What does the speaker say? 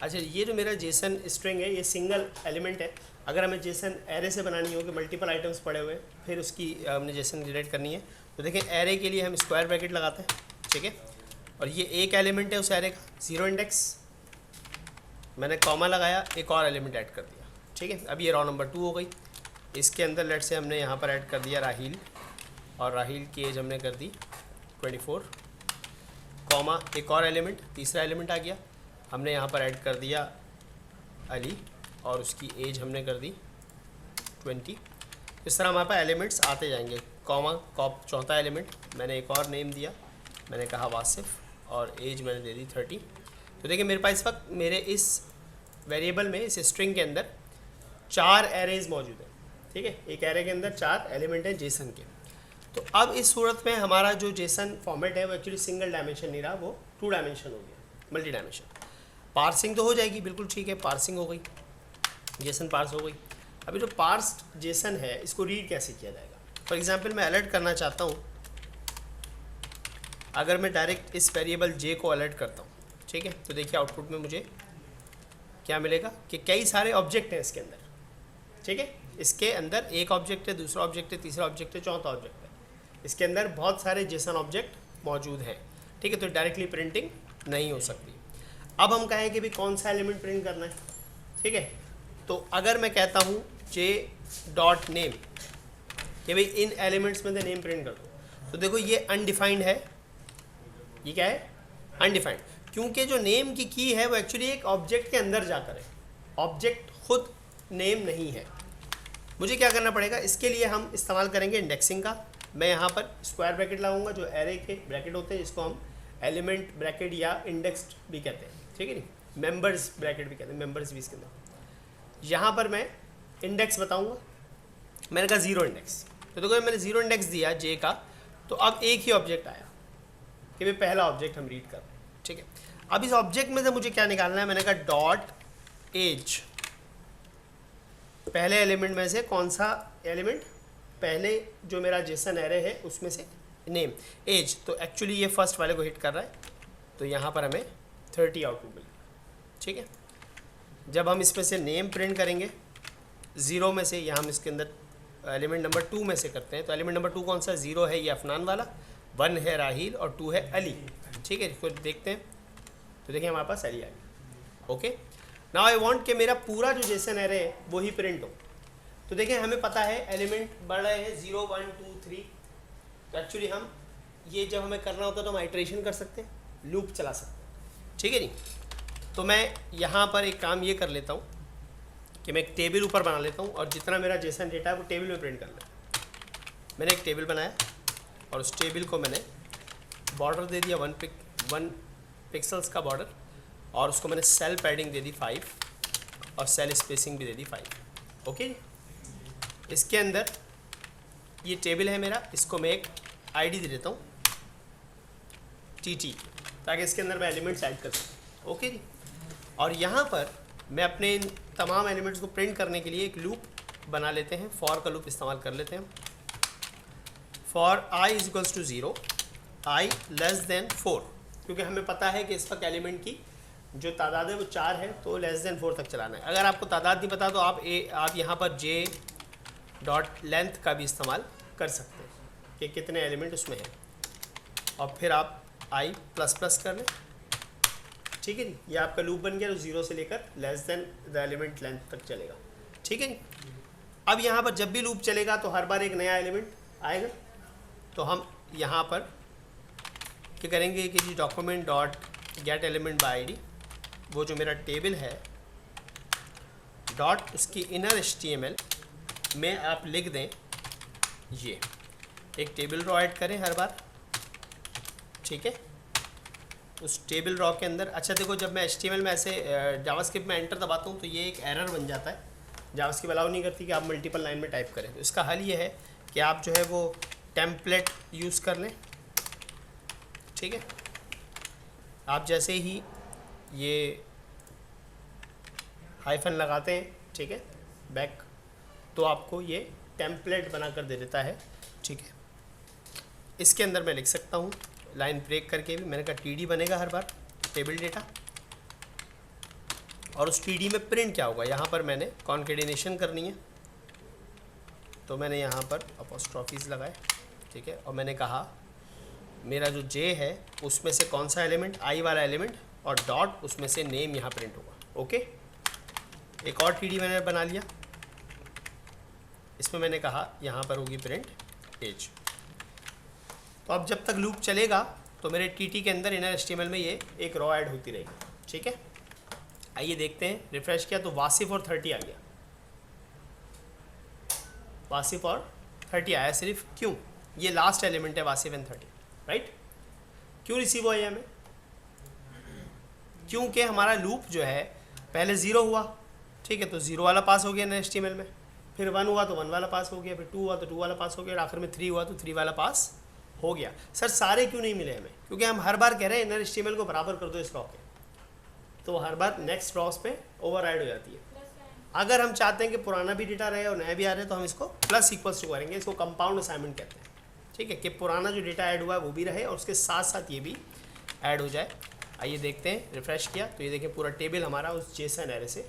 अच्छा, ये जो मेरा जेसन स्ट्रिंग है ये सिंगल एलिमेंट है। अगर हमें जेसन एरे से बनानी हो कि मल्टीपल आइटम्स पड़े हुए फिर उसकी हमने जेसन जनरेट करनी है, तो देखें एरे के लिए हम स्क्वायर ब्रैकेट लगाते हैं, ठीक है। और ये एक एलिमेंट है उस एरे का, 0 इंडेक्स, मैंने कॉमा लगाया, एक और एलिमेंट ऐड कर दिया, ठीक है। अब ये रो नंबर 2 हो गई। इसके अंदर लेट से हमने यहाँ पर ऐड कर दिया राहील, और राहील की एज हमने कर दी 24, कॉमा एक और एलिमेंट, तीसरा एलिमेंट आ गया, हमने यहाँ पर ऐड कर दिया अली और उसकी एज हमने कर दी 20। इस तरह हमारे पास एलिमेंट्स आते जाएंगे। कॉमा कॉप चौथा एलिमेंट, मैंने एक और नेम दिया, मैंने कहा वासिफ, और एज मैंने दे दी 30। तो देखिए मेरे पास इस वक्त मेरे इस वेरिएबल में, इस स्ट्रिंग के अंदर 4 एरेज मौजूद हैं, ठीक है। एक एरे के अंदर 4 एलिमेंट हैं जेसन के। तो अब इस सूरत में हमारा जो जेसन फॉर्मेट है वो एक्चुअली सिंगल डायमेंशन नहीं रहा, वो 2 डायमेंशन हो गया, मल्टी डायमेंशन। पार्सिंग तो हो जाएगी, बिल्कुल ठीक है, पार्सिंग हो गई, जेसन पार्स हो गई। अभी जो पार्स्ड जेसन है इसको रीड कैसे किया जाएगा? फॉर एग्जांपल मैं अलर्ट करना चाहता हूँ, अगर मैं डायरेक्ट इस वेरिएबल जे को अलर्ट करता हूँ, ठीक है, तो देखिए आउटपुट में मुझे क्या मिलेगा कि कई सारे ऑब्जेक्ट हैं इसके अंदर, ठीक है। इसके अंदर एक ऑब्जेक्ट है, दूसरा ऑब्जेक्ट है, तीसरा ऑब्जेक्ट है, चौथा ऑब्जेक्ट है। इसके अंदर बहुत सारे जेसन ऑब्जेक्ट मौजूद हैं, ठीक है। तो डायरेक्टली प्रिंटिंग नहीं हो सकती। अब हम कहें कि भाई कौन सा एलिमेंट प्रिंट करना है, ठीक है। तो अगर मैं कहता हूँ जे डॉट नेम कि भाई इन एलिमेंट्स में से नेम प्रिंट कर दो, तो देखो ये अनडिफाइंड है। ये क्या है? अनडिफाइंड, क्योंकि जो नेम की की है वो एक्चुअली एक ऑब्जेक्ट के अंदर जाकर है, ऑब्जेक्ट खुद नेम नहीं है। मुझे क्या करना पड़ेगा? इसके लिए हम इस्तेमाल करेंगे इंडेक्सिंग का। मैं यहाँ पर स्क्वायर ब्रैकेट लगाऊंगा, जो एरे के ब्रैकेट होते हैं, जिसको हम एलिमेंट ब्रैकेट या इंडेक्स्ड भी कहते हैं, ठीक है। नहीं, मेंबर्स ब्रैकेट भी कहते हैं, मेंबर्स भी इसके अंदर। यहाँ पर मैं इंडेक्स बताऊँगा, मैंने कहा 0 इंडेक्स। तो देखो मैंने 0 इंडेक्स दिया जे का, तो अब एक ही ऑब्जेक्ट आया कि भाई पहला ऑब्जेक्ट हम रीड कर रहे हैं, ठीक है। अब इस ऑब्जेक्ट में से मुझे क्या निकालना है? मैंने कहा डॉट एज, पहले एलिमेंट में से कौन सा एलिमेंट, पहले जो मेरा जेसन एरे है उसमें से नेम एज। तो एक्चुअली ये फर्स्ट वाले को हिट कर रहा है, तो यहाँ पर हमें 30 आउटपुट मिलेगा, ठीक है। जब हम इसमें से नेम प्रिंट करेंगे 0 में से, या हम इसके अंदर एलिमेंट नंबर 2 में से करते हैं, तो एलिमेंट नंबर 2 कौन सा? 0 है ये अफनान वाला, 1 है राहील और 2 है अली, ठीक है। इसको देखते हैं, तो देखिए हमारे पास अली आ गया, ओके। नाउ आई वांट कि मेरा पूरा जो जेसन एरे है वो ही प्रिंट हो। तो देखिए हमें पता है एलिमेंट बढ़ रहे हैं 0 1 2 3। तो एक्चुअली हम ये जब हमें करना होता है तो हम आइट्रेशन कर सकते हैं, लूप चला सकते हैं, ठीक है जी। तो मैं यहाँ पर एक काम ये कर लेता हूँ कि मैं एक टेबल ऊपर बना लेता हूँ, और जितना मेरा जेसन डेटा है वो टेबल में प्रिंट करना है। मैंने एक टेबल बनाया और उस टेबल को मैंने बॉर्डर दे दिया 1 पिक्सल्स का बॉर्डर, और उसको मैंने सेल पैडिंग दे दी 5 और सेल स्पेसिंग भी दे दी 5, ओके। इसके अंदर ये टेबल है मेरा, इसको मैं एक आईडी दे देता हूँ टी, ताकि इसके अंदर मैं एलिमेंट्स ऐड कर सकूँ, ओके जी। और यहाँ पर मैं अपने इन तमाम एलिमेंट्स को प्रिंट करने के लिए एक लूप बना लेते हैं, फॉर का लूप इस्तेमाल कर लेते हैं। For i is equals to 0, i less than 4, क्योंकि हमें पता है कि इस वक्त एलिमेंट की जो तादाद है वो 4 है, तो लेस देन 4 तक चलाना है। अगर आपको तादाद नहीं पता तो आप यहाँ पर j डॉट लेंथ का भी इस्तेमाल कर सकते हैं कि कितने एलिमेंट उसमें हैं, और फिर आप i प्लस प्लस कर लें, ठीक है जी। ये आपका लूप बन गया, तो 0 से लेकर less than the element length तक चलेगा, ठीक है जी। अब यहाँ पर जब भी लूप चलेगा तो हर बार एक नया एलिमेंट आएगा। तो हम यहाँ पर क्या करेंगे कि जी document dot get element by ID, वो जो मेरा टेबल है डॉट उसकी इनर HTML में आप लिख दें, ये एक टेबल रॉ ऐड करें हर बार, ठीक है। उस टेबल रॉ के अंदर, अच्छा देखो जब मैं HTML में ऐसे जावास्क्रिप्ट में एंटर दबाता हूँ तो ये एक एरर बन जाता है, जावास्क्रिप्ट अलाउ नहीं करती कि आप मल्टीपल लाइन में टाइप करें। तो इसका हल ये है कि आप जो है वो टेम्पलेट यूज़ कर लें, ठीक है। आप जैसे ही ये हाइफन लगाते हैं, ठीक है, बैक, तो आपको ये टेम्पलेट बना कर दे देता है, ठीक है। इसके अंदर मैं लिख सकता हूँ लाइन ब्रेक करके भी, मैंने कहा TD बनेगा हर बार टेबल डेटा, और उस टीडी में प्रिंट क्या होगा, यहाँ पर मैंने कॉन्केडिनेशन करनी है, तो मैंने यहाँ पर अपोस्ट्रॉफीज लगाए, ठीक है, और मैंने कहा मेरा जो जे है उसमें से कौन सा एलिमेंट, आई वाला एलिमेंट, और डॉट उसमें से नेम यहाँ प्रिंट होगा। ओके, एक और टीडी मैंने बना लिया, इसमें मैंने कहा यहाँ पर होगी प्रिंट एज। तो अब जब तक लूप चलेगा तो मेरे टीटी के अंदर इनर एचटीएमएल में ये एक रॉ ऐड होती रहेगी, ठीक है। आइए देखते हैं, रिफ्रेश किया तो वासिफ और 30 आ गया, वासिफ और 30 आया सिर्फ, क्यों, ये लास्ट एलिमेंट है वासिफ एंड 30, राइट। क्यों रिसीव हुआ ये हमें, क्योंकि हमारा लूप जो है पहले 0 हुआ, ठीक है, तो 0 वाला पास हो गया ना HTML में, फिर 1 हुआ तो 1 वाला पास हो गया, फिर 2 हुआ तो 2 वाला पास हो गया, और आखिर में 3 हुआ तो 3 वाला पास हो गया। सर सारे क्यों नहीं मिले हमें, क्योंकि हम हर बार कह रहे हैं इनर HTML को बराबर कर दो इस रॉ के, तो हर बार नेक्स्ट रॉस पे ओवरराइड हो जाती है। अगर हम चाहते हैं कि पुराना भी डेटा रहे और नया भी आ रहे हैं तो हम इसको प्लस इक्वल्स टू करेंगे, इसको कंपाउंड असाइनमेंट कहते हैं, ठीक है, कि पुराना जो डेटा ऐड हुआ है वो भी रहे और उसके साथ साथ ये भी ऐड हो जाए। आइए देखते हैं, रिफ्रेश किया तो ये देखें पूरा टेबल हमारा उस जेसन एरे से